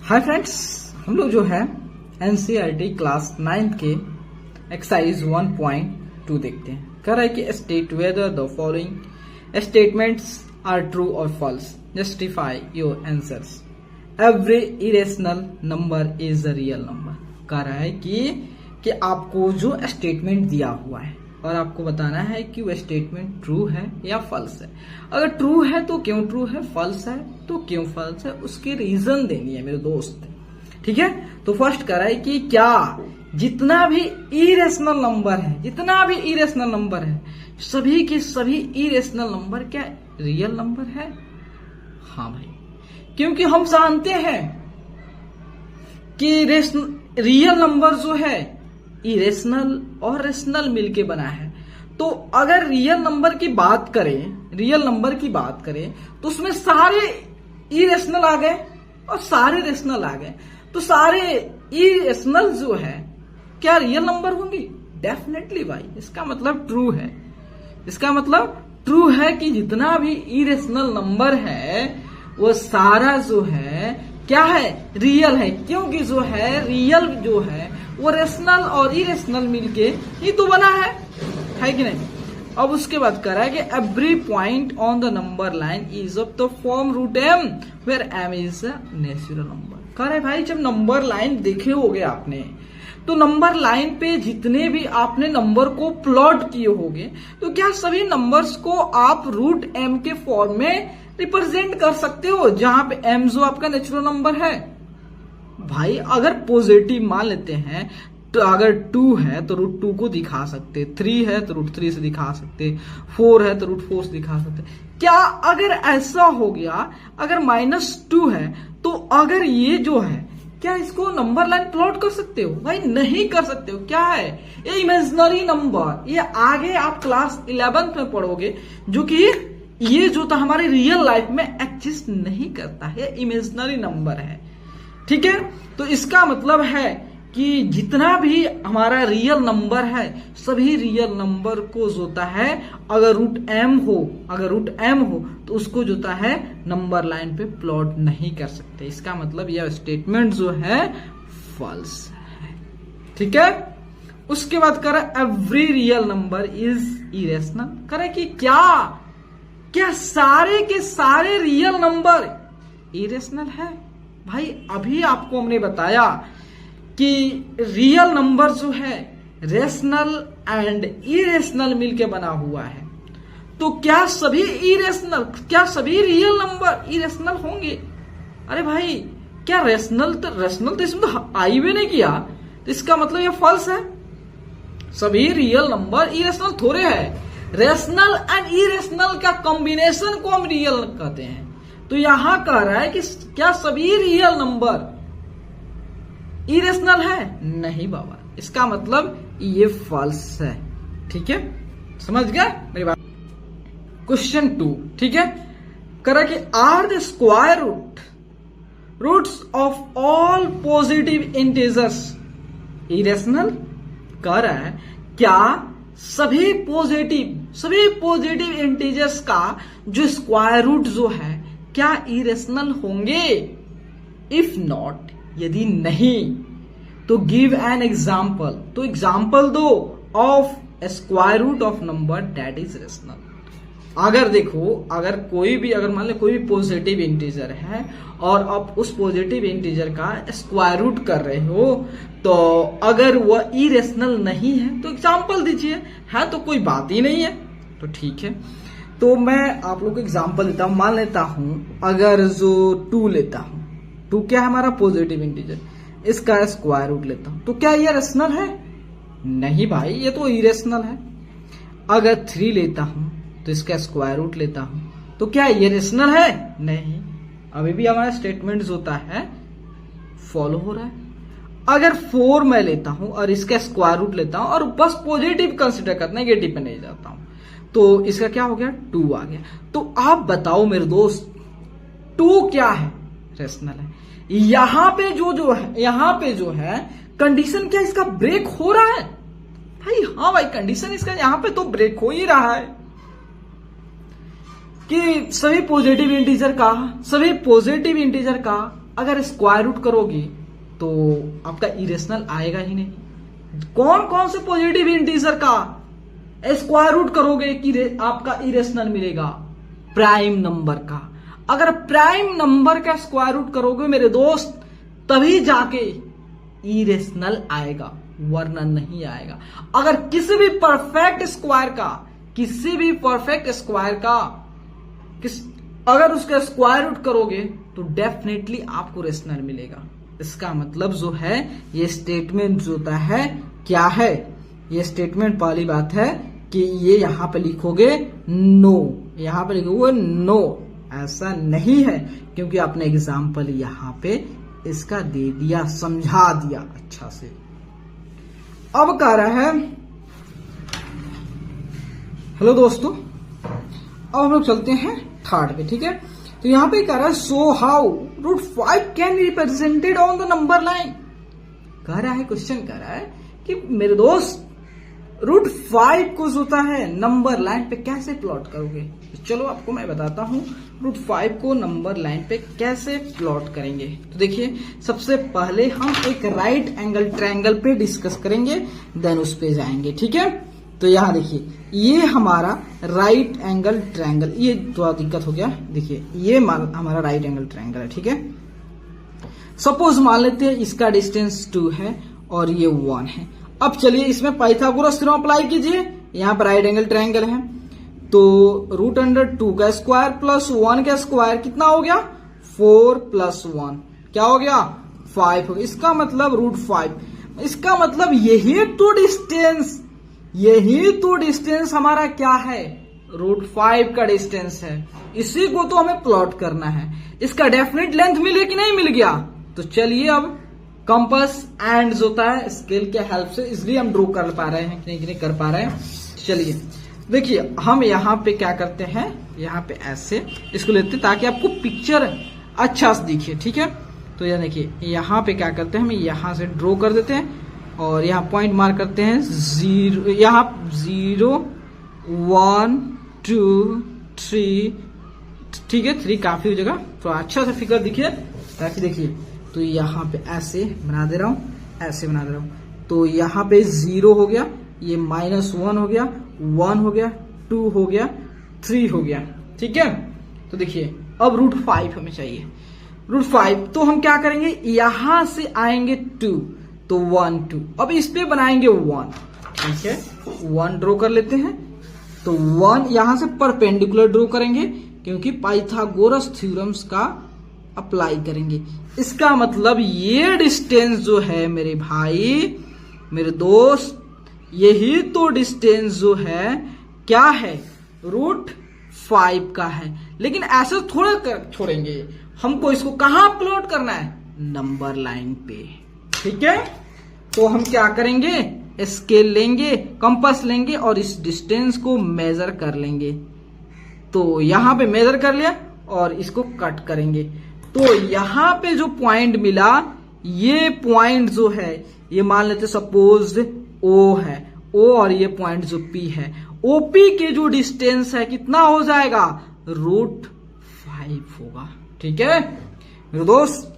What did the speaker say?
Hi friends, हम लोग जो है एनसीईआरटी क्लास 9 के एक्सरसाइज 1.2 देखते हैं। कह रहा है कि state whether the following statements are true और false, justify your answers. Every irrational number is a real number. कह रहा है कि आपको जो स्टेटमेंट दिया हुआ है और आपको बताना है कि वो स्टेटमेंट ट्रू है या फॉल्स है। अगर ट्रू है तो क्यों ट्रू है, फॉल्स है तो क्यों फॉल्स है, उसकी रीजन देनी है मेरे दोस्त। ठीक है, तो फर्स्ट कह रहा है कि क्या जितना भी इरेशनल नंबर है, जितना भी इरेशनल नंबर है, सभी के सभी इरेशनल नंबर क्या रियल नंबर है? हाँ भाई, क्योंकि हम जानते हैं कि रियल नंबर जो है इरेशनल और रेशनल मिलके बना है। तो अगर रियल नंबर की बात करें तो उसमें सारे इरेशनल आ गए और सारे रेशनल आ गए। तो सारे इरेशनल जो है क्या रियल नंबर होंगी? डेफिनेटली भाई, इसका मतलब ट्रू है। इसका मतलब ट्रू है कि जितना भी इरेशनल नंबर है वो सारा जो है क्या है, रियल है। क्योंकि जो है रियल जो है वो रेशनल और इरेशनल मिलके ही तो बना है कि नहीं। अब उसके बाद कह रहा है कि every point on the number line is of the form root m where m is a natural number. कह रहे भाई, जब नंबर लाइन देखे होगे आपने तो नंबर लाइन पे जितने भी आपने नंबर को प्लॉट किए होगे तो क्या सभी नंबर्स को आप रूट एम के फॉर्म में रिप्रेजेंट कर सकते हो, जहां पे एम जो आपका नेचुरल नंबर है। भाई अगर पॉजिटिव मान लेते हैं तो अगर 2 है तो रूट 2 को दिखा सकते, 3 है तो रूट 3 से दिखा सकते, 4 है तो रूट 4 से दिखा सकते। क्या अगर ऐसा हो गया, अगर -2 है तो अगर ये जो है क्या इसको नंबर लाइन प्लॉट कर सकते हो? भाई नहीं कर सकते हो। क्या है ये? Imaginary number. ये आगे आप क्लास 11th में पढ़ोगे, जो कि ये जो था हमारे रियल लाइफ में एग्जिस्ट नहीं करता है, इमेजिनरी नंबर है। ठीक है, तो इसका मतलब है कि जितना भी हमारा रियल नंबर है सभी रियल नंबर को जोता है अगर रूट एम हो तो उसको जोता है नंबर लाइन पे प्लॉट नहीं कर सकते। इसका मतलब यह स्टेटमेंट जो है फॉल्स है। ठीक है, उसके बाद करा every real number is irrational. करे कि क्या सारे के सारे रियल नंबर इरेशनल है? भाई अभी आपको हमने बताया कि रियल नंबर जो है रेशनल एंड इरेशनल मिलके बना हुआ है। तो क्या सभी रियल नंबर इरेशनल होंगे? अरे भाई, क्या रेशनल तो इसमें तो आईवे नहीं किया, तो इसका मतलब ये फॉल्स है। सभी रियल नंबर इरेशनल थोड़े है। रेशनल एंड इरेशनल का कॉम्बिनेशन को हम रियल कहते हैं। तो यहां कह रहा है कि क्या सभी रियल नंबर इरेशनल है? नहीं बाबा, इसका मतलब ये फॉल्स है। ठीक है, समझ गया मेरी बात। क्वेश्चन 2, ठीक है, कह रहा है कि are the square roots of all positive integers irrational? कह रहा है क्या सभी पॉजिटिव इंटीजर्स का जो स्क्वायर रूट जो है क्या इरेशनल होंगे? इफ नॉट, यदि नहीं तो गिव एन एग्जाम्पल। तो एग्जाम्पल दो of square root of number that is rational. अगर देखो, अगर मान लो कोई भी पॉजिटिव इंटीजर है और आप उस पॉजिटिव इंटीजर का स्क्वायर रूट कर रहे हो, तो अगर वह इरेशनल नहीं है तो एग्जाम्पल दीजिए। है तो कोई बात ही नहीं है, तो ठीक है। तो मैं आप लोग को एग्जाम्पल देता हूं। मान लेता हूं अगर जो 2 लेता हूं, 2 क्या है हमारा पॉजिटिव इंटीजर, इसका स्क्वायर रूट लेता हूं, तो क्या ये रेशनल है? नहीं भाई, ये तो इरेशनल है। अगर 3 लेता हूं तो इसका स्क्वायर रूट लेता हूं, तो क्या ये रेशनल है? नहीं, अभी भी हमारा स्टेटमेंट जो होता है फॉलो हो रहा है। अगर 4 मैं लेता हूं और इसका स्क्वायर रूट लेता हूं और बस पॉजिटिव कंसिडर करता, नेगेटिव पे नहीं जाता हूं, तो इसका क्या हो गया? 2 आ गया। तो आप बताओ मेरे दोस्त, 2 क्या है? रेशनल है। यहां पे जो है कंडीशन क्या इसका ब्रेक हो रहा है? भाई हाँ भाई, कंडीशन इसका यहां पे तो ब्रेक हो ही रहा है कि सभी पॉजिटिव इंटीजर का अगर स्क्वायर रूट करोगे तो आपका इरेशनल आएगा ही नहीं। कौन कौन से पॉजिटिव इंटीजर का स्क्वायर रूट करोगे कि आपका इरेशनल मिलेगा? प्राइम नंबर का। अगर प्राइम नंबर का स्क्वायर रूट करोगे मेरे दोस्त तभी जाके इरेशनल आएगा, वरना नहीं आएगा। अगर किसी भी परफेक्ट स्क्वायर का अगर उसका स्क्वायर रूट करोगे तो डेफिनेटली आपको रेशनल मिलेगा। इसका मतलब जो है ये स्टेटमेंट जो होता है क्या है? ये स्टेटमेंट पहली बात है कि ये यहां पे लिखोगे नो, यहां पे लिखोगे नो, ऐसा नहीं है, क्योंकि आपने एग्जाम्पल यहां पे इसका दे दिया, समझा दिया अच्छा से। अब कह रहा है, हेलो दोस्तों, अब हम लोग चलते हैं थर्ड पे, ठीक है। तो यहां पे कह रहा है so how root 5 can be represented on the number line. कह रहा है, क्वेश्चन कह रहा है कि मेरे दोस्त रूट 5 को जो होता है नंबर लाइन पे कैसे प्लॉट करोगे? तो चलो आपको मैं बताता हूं रूट 5 को नंबर लाइन पे कैसे प्लॉट करेंगे। तो देखिए, सबसे पहले हम एक राइट एंगल ट्रायंगल पे डिस्कस करेंगे, देन उस पे जाएंगे, ठीक है। तो यहां देखिए, ये हमारा राइट एंगल ट्रायंगल, ये थोड़ा दिक्कत हो गया, देखिए ये हमारा राइट एंगल ट्रायंगल है, ठीक है। सपोज मान लेते हैं इसका डिस्टेंस 2 है और ये 1 है। अब चलिए इसमें पाइथागोरस थ्योरम अप्लाई कीजिए। यहाँ पर राइट एंगल ट्रायंगल है, तो √2 का स्क्वायर प्लस 1 का स्क्वायर कितना हो गया? 4 + 1 क्या हो गया? 5 हो गया। इसका मतलब √5, इसका मतलब यही तो डिस्टेंस हमारा क्या है? √5 का डिस्टेंस है। इसी को तो हमें प्लॉट करना है। इसका डेफिनेट लेंथ मिले कि नहीं मिल गया? तो चलिए अब कंपास एंड होता है स्केल के हेल्प से, इसलिए हम ड्रॉ कर पा रहे हैं कि नहीं कर पा रहे हैं। चलिए देखिए, हम यहाँ पे क्या करते हैं, यहाँ पे ऐसे इसको लेते हैं ताकि आपको पिक्चर अच्छा से दिखे, ठीक है। तो यह देखिए, यहाँ पे क्या करते हैं, हम यहाँ से ड्रॉ कर देते हैं और यहाँ पॉइंट मार्क करते हैं 0, यहाँ 0 1 2 3, ठीक है। 3 काफी हो जाएगा, तो अच्छा सा फिगर दिखे ताकि देखिए, तो यहाँ पे ऐसे बना दे रहा हूं, ऐसे बना दे रहा हूं। तो यहाँ पे 0 हो गया, ये -1 हो गया, 1 हो गया, 2 हो गया, 3 हो गया, ठीक है। तो देखिए अब √5 हमें चाहिए। √5 तो हम क्या करेंगे, यहां से आएंगे 2, तो 1 2, अब इस पे बनाएंगे 1, ठीक है। 1 ड्रॉ कर लेते हैं, तो 1 यहां से परपेंडिकुलर ड्रॉ करेंगे क्योंकि पाइथागोरस थ्योरम्स का अप्लाई करेंगे। इसका मतलब ये डिस्टेंस जो है मेरे भाई, मेरे दोस्त, यही तो डिस्टेंस जो है क्या है? √5 का है। लेकिन ऐसे थोड़ा छोड़ेंगे, हमको इसको कहां प्लॉट करना है? नंबर लाइन पे, ठीक है। तो हम क्या करेंगे, स्केल लेंगे, कंपास लेंगे और इस डिस्टेंस को मेजर कर लेंगे। तो यहां पे मेजर कर लिया और इसको कट करेंगे। तो यहां पे जो पॉइंट मिला, ये पॉइंट जो है, ये मान लेते सपोज O है, O और ये पॉइंट जो P है, OP के जो डिस्टेंस है कितना हो जाएगा? √5 होगा, ठीक है मेरे दोस्त।